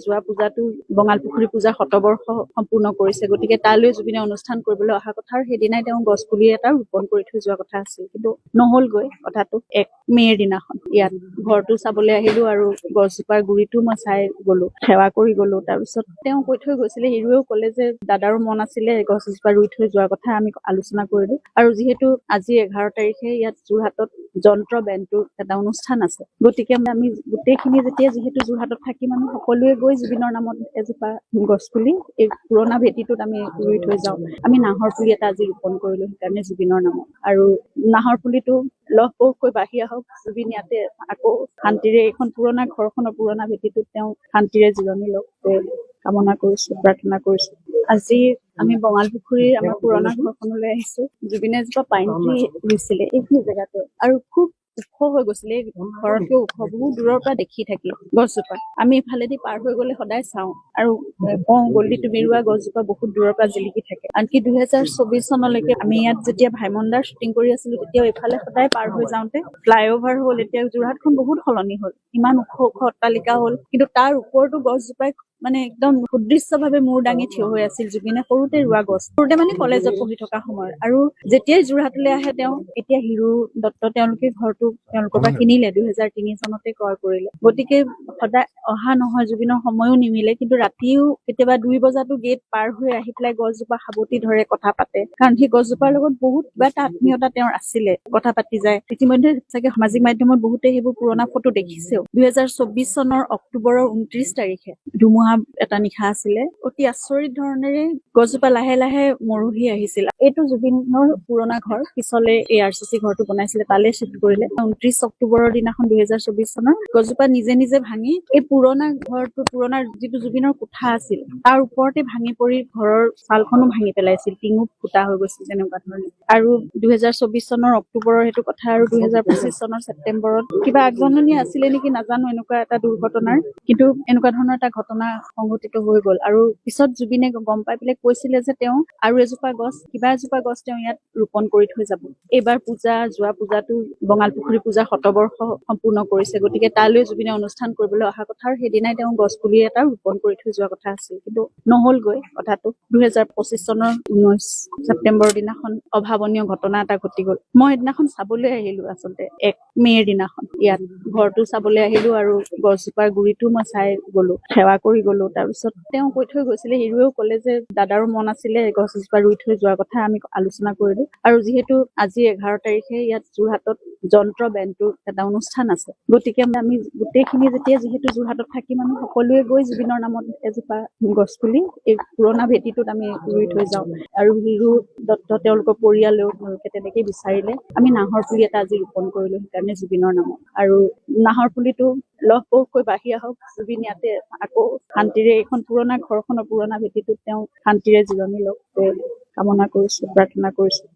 যোৱা পূজাটো বঙাল পুখুৰী পূজা শতবৰ্ষ সম্পূৰ্ণ কৰিছে, গতিকে তালৈ জুবিনে অনুষ্ঠান কৰিবলৈ অহা কথা আৰু সেইদিনাই তেওঁ গছ পুলি এটা ৰোপণ কৰি থৈ যোৱা কথা আছিল, কিন্তু নহলগৈ কথাটো। 1 মে'ৰ দিনাখন ইয়াত ঘৰটো চাবলৈ আহিলো আৰু গছজোপাৰ গুৰিটো মই চাই গলো, সেৱা কৰি গলো। তাৰপিছত তেওঁ কৈ থৈ গৈছিলে, হিৰুৱেও ক'লে যে দাদাৰো মন আছিলে গছজোপা ৰুই থৈ যোৱাৰ কথা, আমি আলোচনা কৰিলো। আৰু যিহেতু আজি 11 তাৰিখে ইয়াত যোৰহাটত যন্ত্ৰ বেণ্ডটোৰ এটা অনুষ্ঠান আছে, গতিকে আমি গোটেইখিনি যিহেতু যোৰহাটত থাকিম, আমি সকলোৱে গৈ জুবিনৰ নামত এজোপা গছ পুলি এই পুৰণা ভেটিটোত আমি ৰুই থৈ যাওঁ। আমি নাহৰ পুলি এটা আজি ৰোপণ কৰিলো, সেইকাৰণে জুবিনৰ নামত। আৰু নাহৰ পুলিটো লহপহকৈ বাঢ়ি আহক, জুবিন ইয়াতে আকৌ শান্তিৰে এইখন পুৰণা ঘৰখনৰ পুৰণা ভেটিটোত তেওঁ শান্তিৰে জিৰণি লওক, কামনা কৰিছো, প্ৰাৰ্থনা কৰিছো। আজি আমি বঙাল পুখুৰীৰ আমাৰ পুৰণা ঘৰখনলৈ আহিছো। জুবিনে এজোপা পাইন ট্ৰি ৰুইছিলে এইখিনি জেগাতে, আৰু খুব ওখ হৈ গৈছিলে, ঘৰতকৈ ওখ, বহুত দূৰৰ পৰা দেখি থাকি গছজোপা। আমি ইফালেদি পাৰ হৈ গলে সদায় চাওঁ আৰু কওঁ, গল্লি তুমি ৰোৱা গছজোপা বহুত দূৰৰ পৰা জিলিকি থাকে। আনকি 2024 চনলৈকে আমি ইয়াত যেতিয়া ভাইমন্দাৰ শ্বুটিং কৰি আছিলো, তেতিয়াও এইফালে সদায় পাৰ হৈ যাওঁতে ফ্লাইঅভাৰ হ'ল, এতিয়া যোৰহাটখন বহুত সলনি হ'ল, ইমান ওখ ওখ অট্টালিকা হ'ল, কিন্তু তাৰ ওপৰতো গছজোপাই মানে একদম সুদৃশ্যভাৱে মূৰ দাঙি থিয় হৈ আছিল। জুবিনে সৰুতে ৰোৱা গছ, সৰুতে মানে কলেজত পঢ়ি থকা সময়ত। আৰু যেতিয়াই যোৰহাটলৈ আহে তেওঁ, এতিয়া হিৰু দত্ত তেওঁলোকে ঘৰটো তেওঁলোকৰ পৰা কিনিলে, 2003 চনতে ক্ৰয় কৰিলে। গতিকে সদায় অহা নহয়, জুবিনৰ সময়ো নিমিলে, কিন্তু ৰাতিও কেতিয়াবা 2 বজাতো গেট পাৰ হৈ আহি পেলাই গছজোপা সাৱটি ধৰে, কথা পাতে, কাৰণ সেই গছজোপাৰ লগত বহুত কিবা এটা আত্মীয়তা তেওঁৰ আছিলে, কথা পাতি যায়। ইতিমধ্যে চাগে সামাজিক মাধ্যমত বহুতে সেইবোৰ পুৰণা ফটো দেখিছেও। 2024 চনৰ অক্টোবৰৰ 29 তাৰিখে ধুমুহা এটা নিশা আছিলে, অতি আচৰিত ধৰণেৰে গছজোপা লাহে লাহে মৰহি আহিছিল। এইটো জুবিনৰ পুৰণা ঘৰ, পিছলে ARCC ঘৰটো বনাইছিলে, তালে শিফ্ট কৰিলে। 29 অক্টোবৰৰ দিনাখন 2024 চনৰ গছজোপা নিজে নিজে ভাঙি এই পুৰণা ঘৰটো, পুৰণা যিটো জুবিনৰ কোঠা আছিল, তাৰ ওপৰতে ভাঙি পৰি ঘৰৰ ছালখনো ভাঙি পেলাইছিল, টিঙো ফুটা হৈ গৈছিল, তেনেকুৱা ধৰণে। আৰু 2024 চনৰ অক্টোবৰৰ সেইটো কথা, আৰু 2025 চনৰ ছেপ্টেম্বৰত কিবা আগজাননী আছিলে নেকি নাজানো, এনেকুৱা এটা দুৰ্ঘটনাৰ, কিন্তু এনেকুৱা ধৰণৰ এটা ঘটনা সংঘটিত হৈ গ'ল। আৰু পিছত জুবিনে গম পাই পেলাই কৈছিলে যে তেওঁ আৰু এজোপা গছ, কিবা এজোপা গছ তেওঁ ইয়াত ৰোপণ কৰি থৈ যাব। এইবাৰ যোৱা পূজাটো বঙাল পুখুৰী পূজা শতবৰ্ষ সম্পূৰ্ণ কৰিছে, গতিকে তালৈ জুবিনে অনুষ্ঠান কৰিবলৈ অহা কথা আৰু সেইদিনাই তেওঁ গছ পুলি এটা ৰোপণ কৰি থৈ যোৱা কথা আছিল, কিন্তু নহলগৈ কথাটো। 2025 চনৰ 19 ছেপ্টেম্বৰৰ দিনাখন অভাৱনীয় ঘটনা এটা ঘটি গ'ল। মই সেইদিনাখন চাবলৈ আহিলো, আচলতে 1 মে'ৰ দিনাখন ইয়াত ঘৰটো চাবলৈ আহিলো আৰু গছজোপাৰ গুৰিটো মই চাই গলো, সেৱা কৰি গলো। তাৰপিছত তেওঁ কৈ থৈ গৈছিলে, হিৰুৱেও ক'লে যে দাদাৰো মন আছিলে গছজোপা ৰুই থৈ যোৱাৰ কথা, আমি আলোচনা কৰিলো। আৰু যিহেতু আজি 11 তাৰিখে ইয়াত যোৰহাটত যন্ত্ৰ বেণ্ডটোৰ এটা অনুষ্ঠান আছে, গতিকে আমি গোটেইখিনি যিহেতু যোৰহাটত থাকিম, আমি সকলোৱে গৈ জুবিনৰ নামত এজোপা গছ পুলি এই পুৰণা ভেটিটোত আমি ৰুই থৈ যাওঁ। আৰু হিৰু দত্ত তেওঁলোকৰ পৰিয়ালেও তেওঁলোকে তেনেকেই বিচাৰিলে, আমি নাহৰ পুলি এটা আজি ৰোপণ কৰিলো, সেইকাৰণে জুবিনৰ নামত। আৰু নাহৰ পুলিটো লহপহকৈ বাঢ়ি আহক, জুবিন ইয়াতে আকৌ শান্তিৰে এইখন পুৰণা ঘৰখনৰ পুৰণা ভেটিটোত তেওঁ শান্তিৰে জিৰণি লওক, কামনা কৰিছো, প্ৰাৰ্থনা কৰিছো।